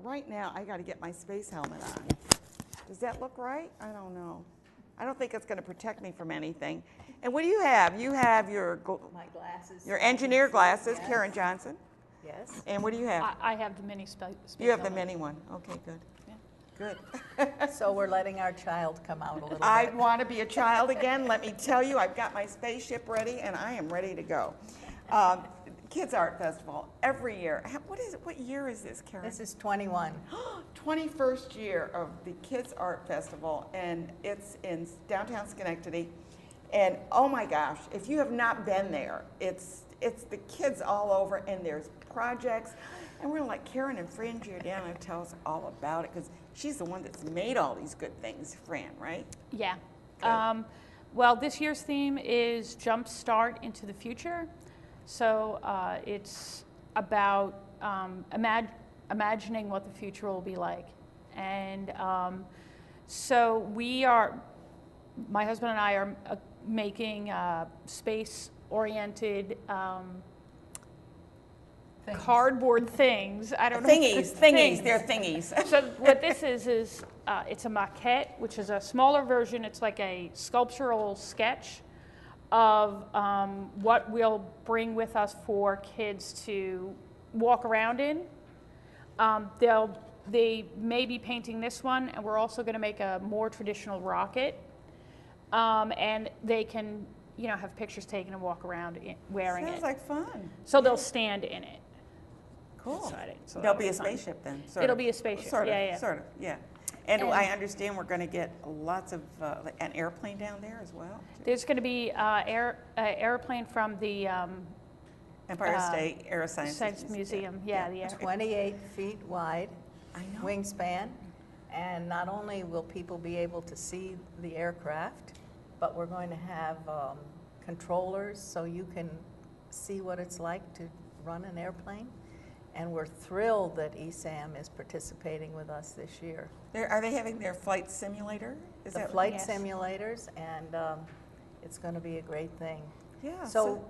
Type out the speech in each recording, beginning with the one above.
right now, I got to get my space helmet on. Does that look right? I don't know. I don't think it's going to protect me from anything. And what do you have? You have your my glasses. your engineer glasses, yes. Karen Johnson. Yes. And what do you have? I have the mini space. You have the mini one. Okay, good. Yeah. Good. So we're letting our child come out a little I bit. want to be a child again. Let me tell you, I've got my spaceship ready, and I am ready to go. Kids Art Festival every year. What is it? What year is this, Karen? This is 21. 21st year of the Kids Art Festival, and it's in downtown Schenectady. And oh my gosh, if you have not been there, it's the kids all over, and there's projects. And we're going to let Karen and Fran Giordano tell us all about it, because she's the one that's made all these good things, Fran, right? Yeah. Well, this year's theme is Jump Start into the Future. So it's about imagining what the future will be like. And so my husband and I are making space-oriented cardboard things. I don't know. Thingies, they're thingies. So what this is it's a maquette, which is a smaller version. It's like a sculptural sketch of what we'll bring with us for kids to walk around in. They may be painting this one, and we're also going to make a more traditional rocket. And they can, have pictures taken and walk around wearing it. Sounds like fun. So they'll stand in it. Cool. Exciting. So There'll be a spaceship then. It'll be a spaceship. Sort of, yeah. Sort of, yeah. And I understand we're going to get lots of an airplane down there as well. There's going to be airplane from the Empire State Aeroscience Museum. Yeah. 28 feet wide, I know. wingspan, and not only will people be able to see the aircraft, but we're going to have controllers so you can see what it's like to run an airplane. And we're thrilled that ESAM is participating with us this year. Are they having their flight simulator? The flight simulators, and it's going to be a great thing. Yeah. So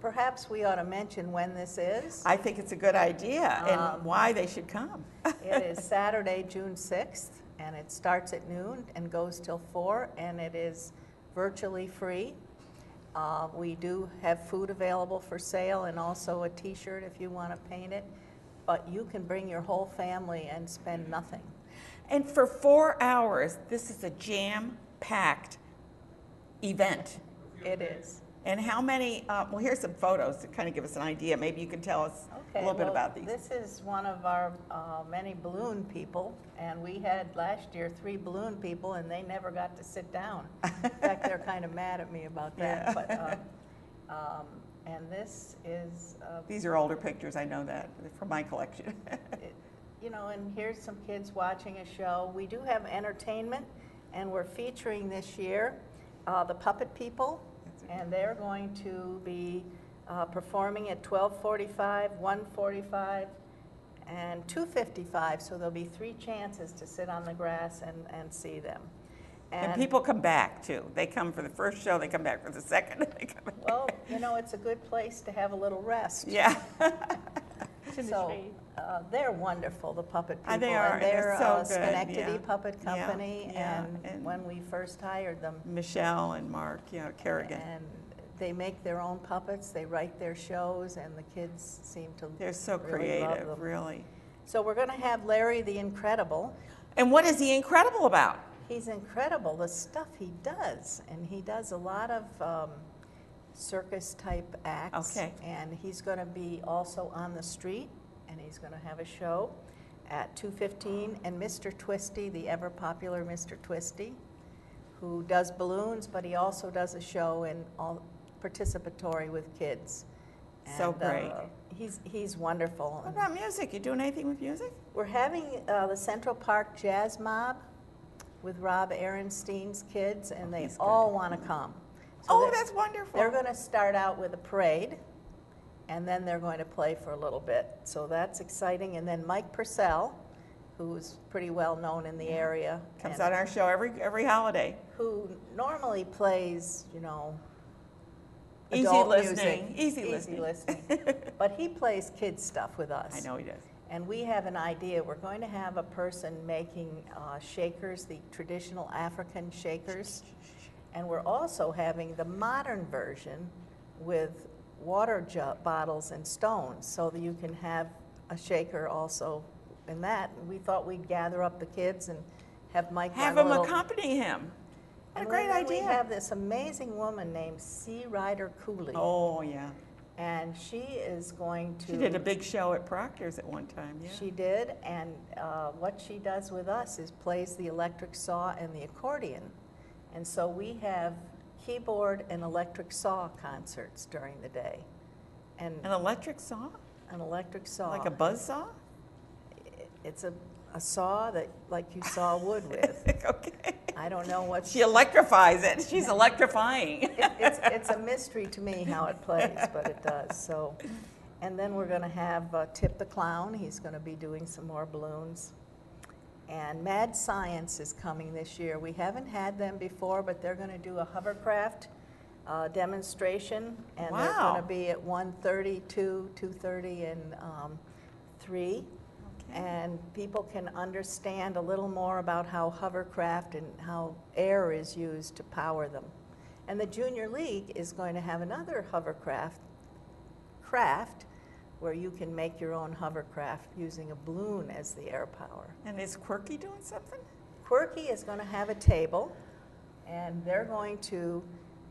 perhaps we ought to mention when this is. I think it's a good idea, and why they should come. It is Saturday, June 6th, and it starts at noon and goes till 4, and it is virtually free. We do have food available for sale, and also a t-shirt if you want to paint it. But you can bring your whole family and spend nothing. And for 4 hours, this is a jam-packed event. It is. And how many, well, here's some photos to kind of give us an idea. Maybe you can tell us a little bit about these. This is one of our many balloon people, and we had last year 3 balloon people, and they never got to sit down. In fact, they're kind of mad at me about that. Yeah. But, and this is... These are older pictures, I know that, from my collection. And here's some kids watching a show. We do have entertainment, and we're featuring this year the Puppet People, and they're going to be performing at 12:45, 1:45, and 2:55, so there'll be 3 chances to sit on the grass and see them. And people come back, too. They come for the first show, they come back for the second. Well, it's a good place to have a little rest. Yeah. So they're wonderful, the Puppet People. They are, and they're so a Schenectady good. puppet company, Yeah. and when we first hired them. Michelle and Mark, Kerrigan. And they make their own puppets, they write their shows, and the kids seem to They're so really love creative, them. really. So we're going to have Larry the Incredible. And what is he incredible about? He's incredible, the stuff he does, and he does a lot of circus-type acts. Okay. And he's going to be also on the street, and he's going to have a show at 2:15. And Mr. Twisty, the ever-popular Mr. Twisty, who does balloons, but he also does a show and all participatory with kids. So great. He's wonderful. What about music? You doing anything with music? We're having the Central Park Jazz Mob with Rob Aaronstein's kids, and they all want to come. So that's wonderful. They're going to start out with a parade, and then they're going to play for a little bit. So that's exciting. And then Mike Purcell, who's pretty well known in the area, comes on our show every holiday. Who normally plays, Easy adult listening. music. Easy listening. But he plays kids stuff with us. I know he does. And we have an idea. We're going to have a person making shakers, the traditional African shakers. And we're also having the modern version with water bottles and stones, so that you can have a shaker also in that. We thought we'd gather up the kids and have Mike Have run him a little, accompany him. What a and great then idea. We have this amazing woman named Ryder Cooley. Oh, yeah. And she is going to... She did a big show at Proctor's at one time, yeah. She did, and what she does with us is plays the electric saw and the accordion. And so we have keyboard and electric saw concerts during the day. And An electric saw? an electric saw. Like a buzz saw? It's a saw that, like you saw wood with. Okay. I don't know what... She electrifies it. She's electrifying. It's a mystery to me how it plays, but it does. So, and then we're going to have Tip the Clown. He's going to be doing some more balloons. And Mad Science is coming this year. We haven't had them before, but they're going to do a hovercraft demonstration, and they're Wow. going to be at 1:30, 2:30, and 3. And people can understand a little more about how hovercraft and how air is used to power them. And the Junior League is going to have another hovercraft craft where you can make your own hovercraft using a balloon as the air power. And is Quirky doing something? Quirky is going to have a table, and they're going to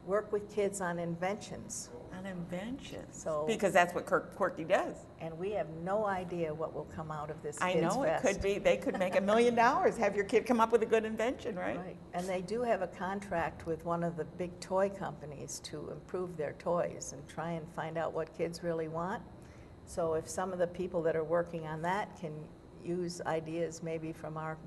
work with kids on inventions. On inventions. So- Because that's what Quirky does. And we have no idea what will come out of this I Kids know, it Fest. could be, they could make $1 million, have your kid come up with a good invention, right? Right, and they do have a contract with one of the big toy companies to improve their toys and try and find out what kids really want. So if some of the people that are working on that can use ideas maybe from our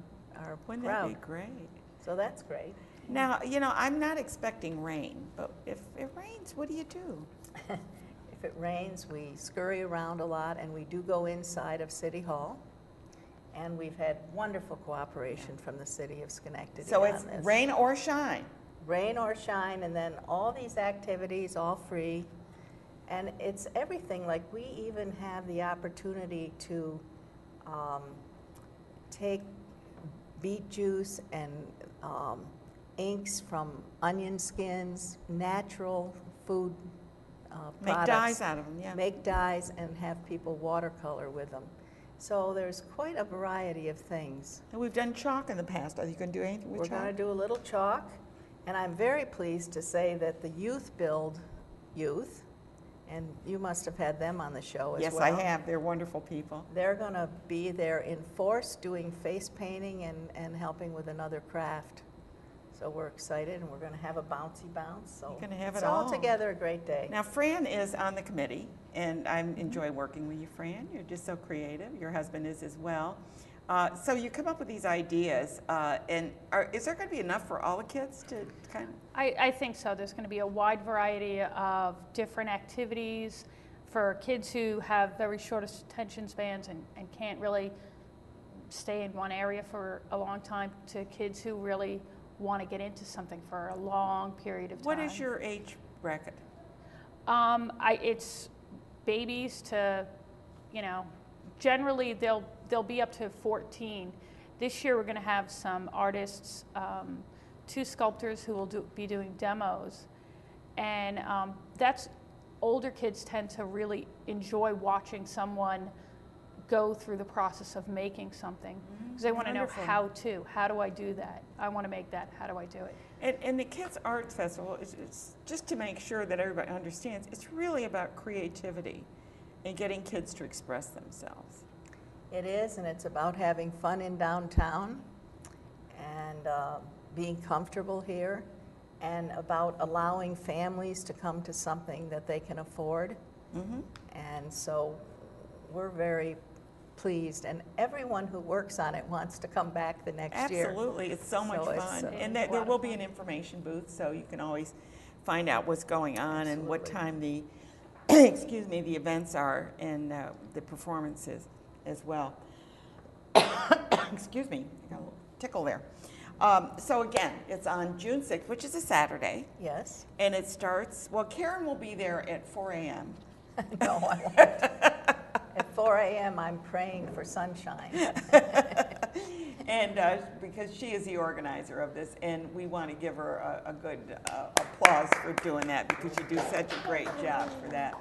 Wouldn't that crowd. be great? So that's great. Now, I'm not expecting rain, but if it rains, what do you do? If it rains, we scurry around a lot, and we do go inside of City Hall. And we've had wonderful cooperation from the city of Schenectady So on it's this. rain or shine. Rain or shine, and then all these activities, all free. And it's everything, like we even have the opportunity to take beet juice and inks from onion skins, natural food Make products. dyes out of them, yeah. Make dyes and have people watercolor with them. So there's quite a variety of things. And we've done chalk in the past. Are you going to do anything with We're chalk? going to do a little chalk, and I'm very pleased to say that the Youth Build Youth, and you must have had them on the show as Yes, well. I have. They're wonderful people. They're going to be there in force doing face painting and helping with another craft. So we're excited, and we're going to have a bouncy bounce. So You're gonna have it's it all. together a great day. Now, Fran is on the committee, and I enjoy working with you, Fran. You're just so creative. Your husband is as well. So you come up with these ideas, and is there going to be enough for all the kids to kind of? I think so. There's going to be a wide variety of different activities for kids who have very short attention spans and can't really stay in one area for a long time, to kids who really want to get into something for a long period of time. What is your age bracket? It's babies to, generally they'll be up to 14. This year we're going to have some artists, 2 sculptors who will be doing demos, and that's older kids tend to really enjoy watching someone go through the process of making something, because they want to know Wonderful. how do I do that? I want to make that, how do I do it? And the Kids Arts Festival, it's just to make sure that everybody understands, it's really about creativity and getting kids to express themselves. It is, and it's about having fun in downtown and being comfortable here, and about allowing families to come to something that they can afford. Mm-hmm. And so we're very pleased, and everyone who works on it wants to come back the next year. Absolutely, it's so much So it's, fun. And a there lot of will be fun. an information booth, so you can always find out what's going on and what Absolutely. time the, excuse me, the events are, and the performances as well. Excuse me, I got a little tickle there. So again, it's on June 6th, which is a Saturday, Yes? and it starts, well, Karen will be there at 4 a.m. No, I won't. At 4 a.m. I'm praying for sunshine. And because she is the organizer of this, and we want to give her a good applause for doing that, because you do such a great job for that.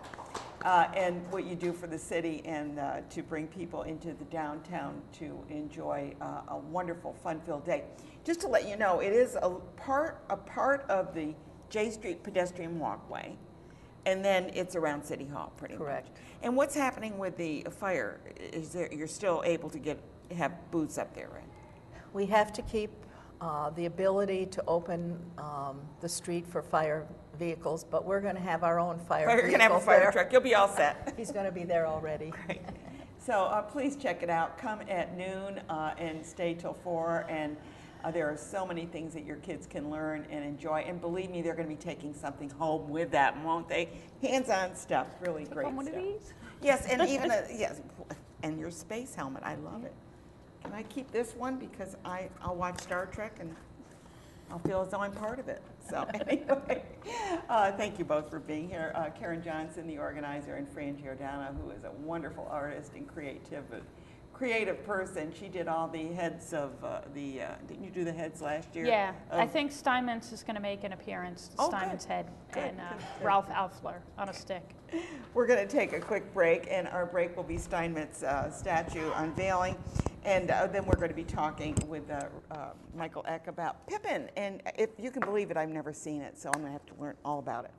And what you do for the city, and to bring people into the downtown to enjoy a wonderful, fun-filled day. Just to let you know, it is a part of the J Street pedestrian walkway, and then it's around City Hall, pretty Correct. much. And what's happening with the fire? Is there, you're still able to have booths up there, right? We have to keep the ability to open the street for fire vehicles, but we're going to have our own fire You're going to have a fire there. truck. You'll be all set. He's going to be there already. Great. So please check it out. Come at noon and stay till 4. And there are so many things that your kids can learn and enjoy. And believe me, they're going to be taking something home with that, won't they? Hands-on stuff. Really Take great home one stuff. of these? Yes, and even yes, and your space helmet. I love it. Can I keep this one, because I'll watch Star Trek and I'll feel as though I'm part of it. So anyway, thank you both for being here. Karen Johnson, the organizer, and Fran Giordano, who is a wonderful artist and creative person. She did all the heads of didn't you do the heads last year? Yeah, I think Steinmetz is going to make an appearance, Oh, Steinmetz good. head, Good, and good. Ralph Alfler on a stick. We're going to take a quick break, and our break will be Steinmetz statue unveiling. And then we're going to be talking with Michael Eck about Pippin. And if you can believe it, I've never seen it, so I'm going to have to learn all about it.